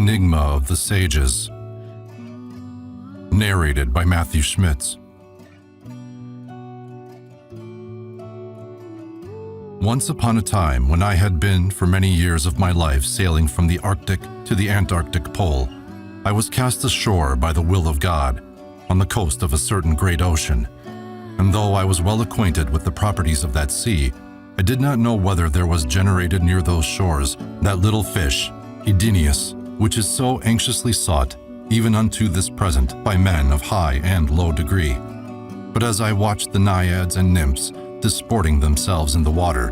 Enigma of the Sages. Narrated by Matthew Schmitz. Once upon a time, when I had been for many years of my life sailing from the Arctic to the Antarctic Pole, I was cast ashore by the will of God on the coast of a certain great ocean. And though I was well acquainted with the properties of that sea, I did not know whether there was generated near those shores that little fish, Edenius, which is so anxiously sought, even unto this present, by men of high and low degree. But as I watched the naiads and nymphs disporting themselves in the water,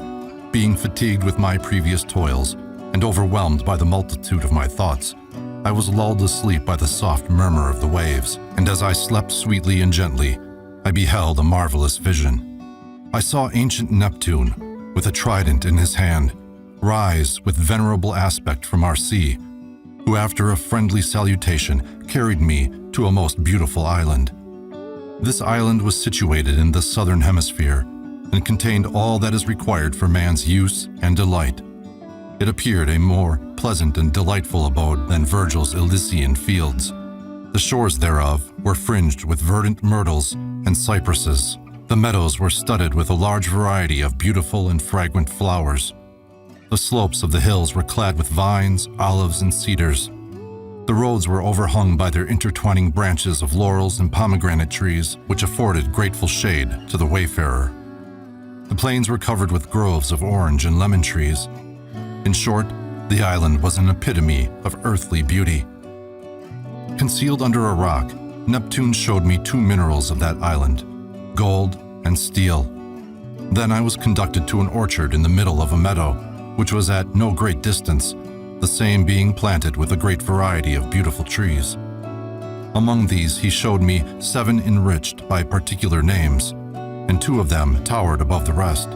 being fatigued with my previous toils, and overwhelmed by the multitude of my thoughts, I was lulled asleep by the soft murmur of the waves, and as I slept sweetly and gently, I beheld a marvelous vision. I saw ancient Neptune, with a trident in his hand, rise with venerable aspect from our sea, who after a friendly salutation carried me to a most beautiful island. This island was situated in the southern hemisphere, and contained all that is required for man's use and delight. It appeared a more pleasant and delightful abode than Virgil's Elysian fields. The shores thereof were fringed with verdant myrtles and cypresses. The meadows were studded with a large variety of beautiful and fragrant flowers. The slopes of the hills were clad with vines, olives, and cedars. The roads were overhung by their intertwining branches of laurels and pomegranate trees, which afforded grateful shade to the wayfarer. The plains were covered with groves of orange and lemon trees. In short, the island was an epitome of earthly beauty. Concealed under a rock, Neptune showed me two minerals of that island, gold and steel. Then I was conducted to an orchard in the middle of a meadow, which was at no great distance, the same being planted with a great variety of beautiful trees. Among these he showed me 7 enriched by particular names, and 2 of them towered above the rest.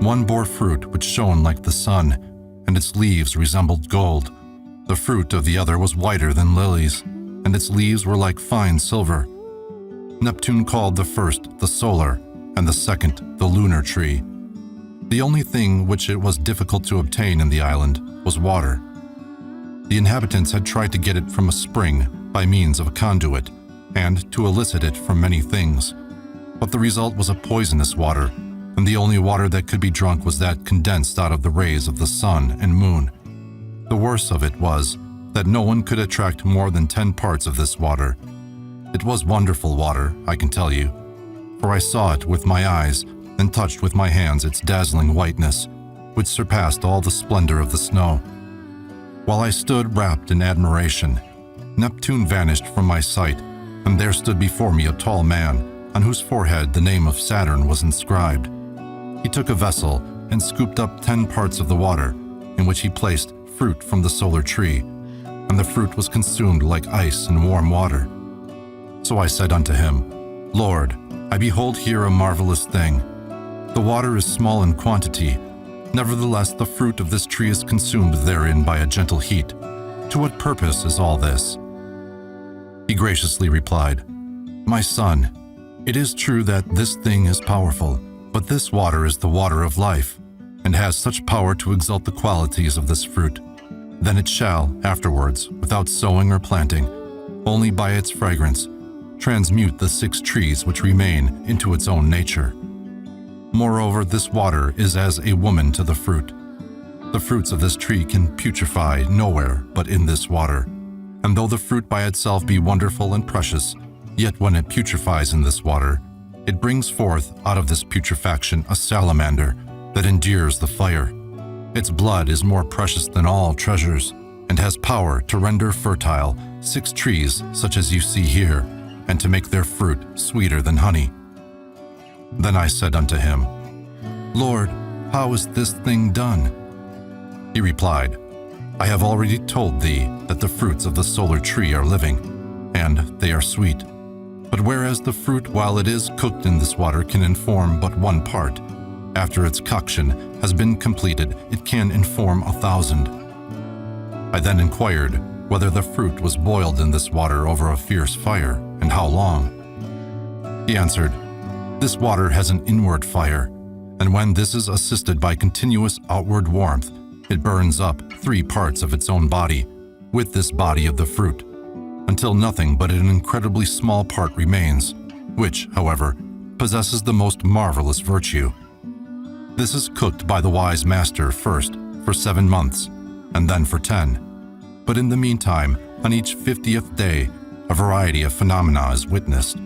One bore fruit which shone like the sun, and its leaves resembled gold. The fruit of the other was whiter than lilies, and its leaves were like fine silver. Neptune called the first the solar, and the second the lunar tree. The only thing which it was difficult to obtain in the island was water. The inhabitants had tried to get it from a spring by means of a conduit, and to elicit it from many things. But the result was a poisonous water, and the only water that could be drunk was that condensed out of the rays of the sun and moon. The worst of it was that no one could attract more than 10 parts of this water. It was wonderful water, I can tell you, for I saw it with my eyes and touched with my hands its dazzling whiteness, which surpassed all the splendor of the snow. While I stood wrapped in admiration, Neptune vanished from my sight, and there stood before me a tall man, on whose forehead the name of Saturn was inscribed. He took a vessel and scooped up 10 parts of the water, in which he placed fruit from the solar tree, and the fruit was consumed like ice in warm water. So I said unto him, Lord, I behold here a marvelous thing. The water is small in quantity, nevertheless the fruit of this tree is consumed therein by a gentle heat. To what purpose is all this? He graciously replied, My son, it is true that this thing is powerful, but this water is the water of life, and has such power to exalt the qualities of this fruit. Then it shall, afterwards, without sowing or planting, only by its fragrance, transmute the 6 trees which remain into its own nature. Moreover, this water is as a woman to the fruit. The fruits of this tree can putrefy nowhere but in this water, and though the fruit by itself be wonderful and precious, yet when it putrefies in this water, it brings forth out of this putrefaction a salamander that endures the fire. Its blood is more precious than all treasures, and has power to render fertile 6 trees such as you see here, and to make their fruit sweeter than honey. Then I said unto him, Lord, how is this thing done? He replied, I have already told thee that the fruits of the solar tree are living, and they are sweet. But whereas the fruit while it is cooked in this water can inform but 1 part, after its coction has been completed it can inform 1,000. I then inquired whether the fruit was boiled in this water over a fierce fire, and how long. He answered, This water has an inward fire, and when this is assisted by continuous outward warmth, it burns up 3 parts of its own body, with this body of the fruit, until nothing but an incredibly small part remains, which, however, possesses the most marvelous virtue. This is cooked by the wise master first for 7 months, and then for 10. But in the meantime, on each 50th day, a variety of phenomena is witnessed.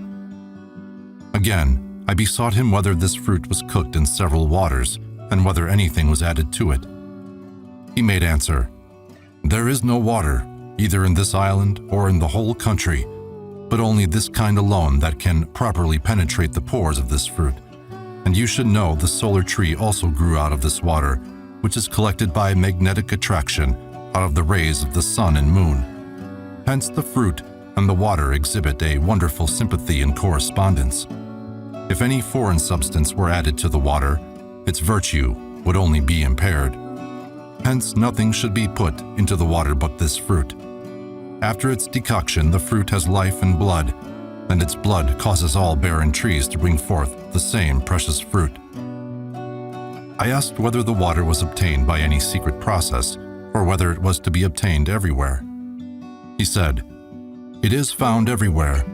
Again, I besought him whether this fruit was cooked in several waters, and whether anything was added to it. He made answer, "There is no water, either in this island or in the whole country, but only this kind alone that can properly penetrate the pores of this fruit. And you should know the solar tree also grew out of this water, which is collected by magnetic attraction out of the rays of the sun and moon. Hence the fruit and the water exhibit a wonderful sympathy and correspondence. If any foreign substance were added to the water, its virtue would only be impaired. Hence nothing should be put into the water but this fruit. After its decoction, the fruit has life and blood, and its blood causes all barren trees to bring forth the same precious fruit." I asked whether the water was obtained by any secret process, or whether it was to be obtained everywhere. He said, "It is found everywhere,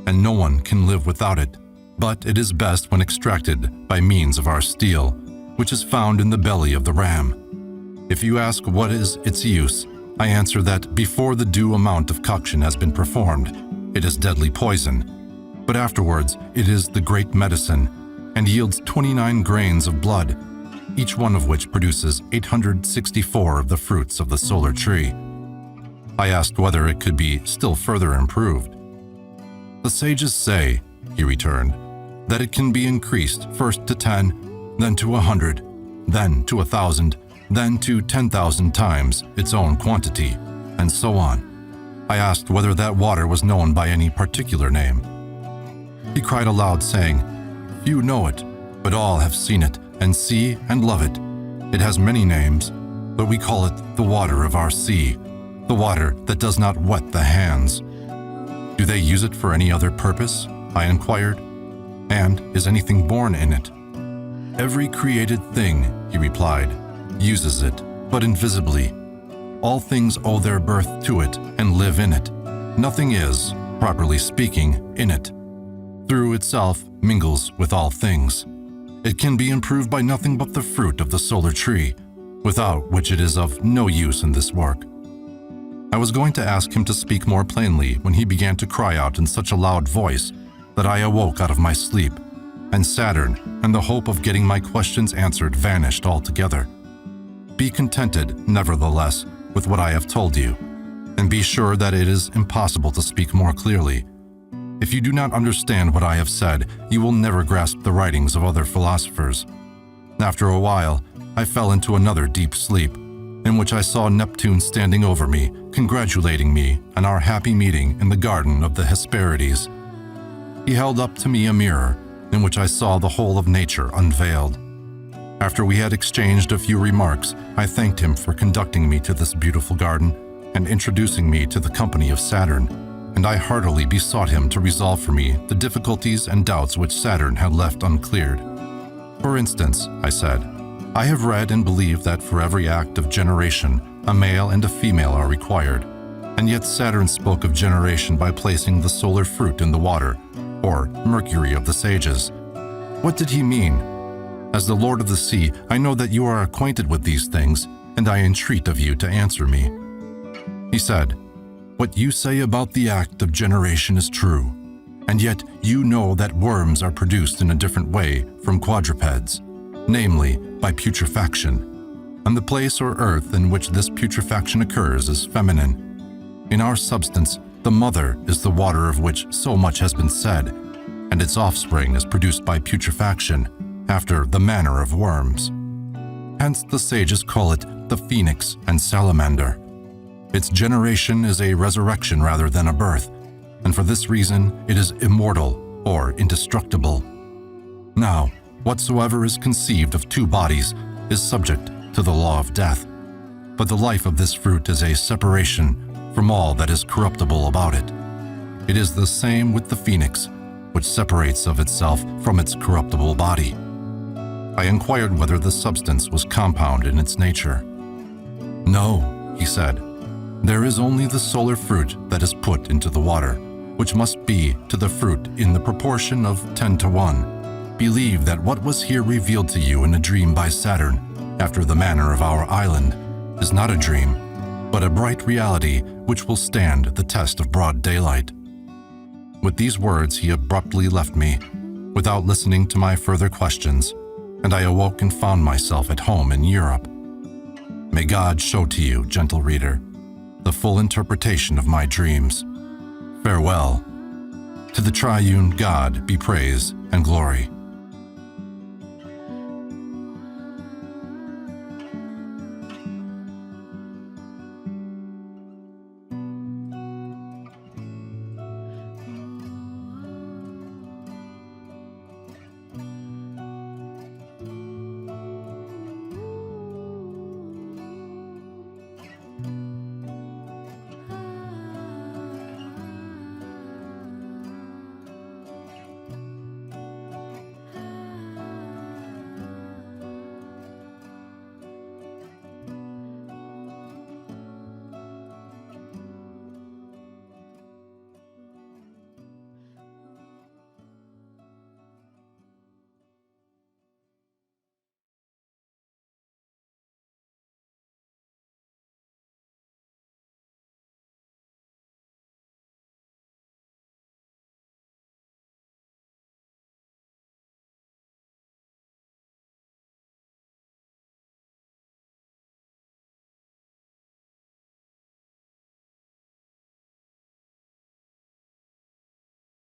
and no one can live without it, but it is best when extracted by means of our steel, which is found in the belly of the ram. If you ask what is its use, I answer that before the due amount of coction has been performed, it is deadly poison, but afterwards it is the great medicine, and yields 29 grains of blood, each one of which produces 864 of the fruits of the solar tree." I asked whether it could be still further improved. "The sages say," he returned, "that it can be increased first to 10, then to 100, then to 1,000, then to 10,000 times its own quantity, and so on." I asked whether that water was known by any particular name. He cried aloud, saying, "Few know it, but all have seen it, and see and love it. It has many names, but we call it the water of our sea, the water that does not wet the hands." "Do they use it for any other purpose?" I inquired. "And is anything born in it?" "Every created thing," he replied, "uses it, but invisibly. All things owe their birth to it and live in it. Nothing is, properly speaking, in it. Through itself mingles with all things. It can be improved by nothing but the fruit of the solar tree, without which it is of no use in this work." I was going to ask him to speak more plainly when he began to cry out in such a loud voice that I awoke out of my sleep, and Saturn and the hope of getting my questions answered vanished altogether. Be contented, nevertheless, with what I have told you, and be sure that it is impossible to speak more clearly. If you do not understand what I have said, you will never grasp the writings of other philosophers. After a while, I fell into another deep sleep, in which I saw Neptune standing over me, congratulating me on our happy meeting in the garden of the Hesperides. He held up to me a mirror, in which I saw the whole of nature unveiled. After we had exchanged a few remarks, I thanked him for conducting me to this beautiful garden and introducing me to the company of Saturn, and I heartily besought him to resolve for me the difficulties and doubts which Saturn had left uncleared. "For instance," I said, "I have read and believe that for every act of generation, a male and a female are required, and yet Saturn spoke of generation by placing the solar fruit in the water, or mercury of the sages. What did he mean? As the Lord of the Sea, I know that you are acquainted with these things, and I entreat of you to answer me." He said, "What you say about the act of generation is true, and yet you know that worms are produced in a different way from quadrupeds, namely by putrefaction, and the place or earth in which this putrefaction occurs is feminine. In our substance, the mother is the water of which so much has been said, and its offspring is produced by putrefaction, after the manner of worms. Hence the sages call it the phoenix and salamander. Its generation is a resurrection rather than a birth, and for this reason it is immortal or indestructible. Now, whatsoever is conceived of two bodies is subject to the law of death, but the life of this fruit is a separation from all that is corruptible about it. It is the same with the phoenix, which separates of itself from its corruptible body." I inquired whether the substance was compound in its nature. "No," he said, There is only the solar fruit that is put into the water, which must be to the fruit in the proportion of 10-to-1. Believe that what was here revealed to you in a dream by Saturn, after the manner of our island, is not a dream, but a bright reality which will stand the test of broad daylight." With these words, he abruptly left me, without listening to my further questions, and I awoke and found myself at home in Europe. May God show to you, gentle reader, the full interpretation of my dreams. Farewell. To the triune God be praise and glory.